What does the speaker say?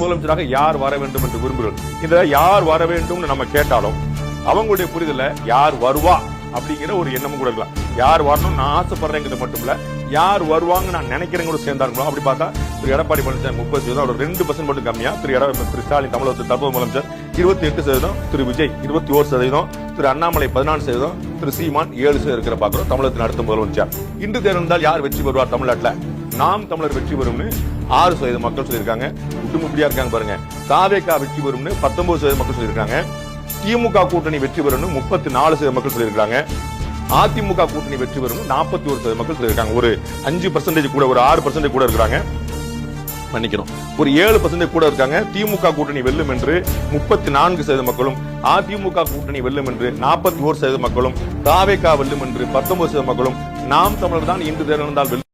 முதலமைச்சராக யார் வர வேண்டும் என்று விரும்புகிறோம். இதுல யார் வர வேண்டும் நம்ம கேட்டாலும் அவங்களுடைய புரிதல யார் வருவா அப்படிங்கிற ஒரு எண்ணமும் கூட இருக்கலாம். யார் வரணும் நான் ஆசைப்படுறேங்கிறது மட்டும் இல்ல, யார் வருவாங்க நான் நினைக்கிறேங்க சேர்ந்தாங்களோ. அப்படி பார்த்தா திரு எடப்பாடி பழனிசாமி 30%, ஒரு 2% மட்டும் கம்மியா. திரு ஸ்டாலின் தமிழகத்தில் தற்போது முதலமைச்சர் 28%, திரு விஜய் 21%, திரு அண்ணாமலை 14%, திரு சீமான் 7% இருக்கிற பாக்குறோம் தமிழகத்தின் அடுத்த முதலமைச்சர். இன்று தேர்ந்தால் யார் வெற்றி பெறுவார் தமிழ்நாட்டில்? நாம் தமிழர் வெற்றி பெறும்னு 6% மக்கள் சொல்லியிருக்காங்க. ஒட்டுமொழியா இருக்காங்க பாருங்க. தாவேகா வெற்றி பெறும்னு 19% மக்கள் சொல்லியிருக்காங்க. திமுக கூட்டணி வெற்றி பெறும் 34% மக்கள் சொல்லியிருக்காங்க. அதிமுக கூட்டணி வெற்றி பெறும் 41% மக்கள் சொல்லியிருக்காங்க. ஒரு 5% கூட, ஒரு 6% கூட இருக்கிறாங்க. மன்னிக்கணும், ஒரு 7% கூட இருக்காங்க. திமுக கூட்டணி வெல்லும் என்று 34% மக்களும், அதிமுக கூட்டணி வெல்லும் என்று 41% மக்களும், தாவேகா வெல்லும் என்று 19% மக்களும், நாம் தமிழர் தான் இன்று தேர்ந்தால் வெல்லும்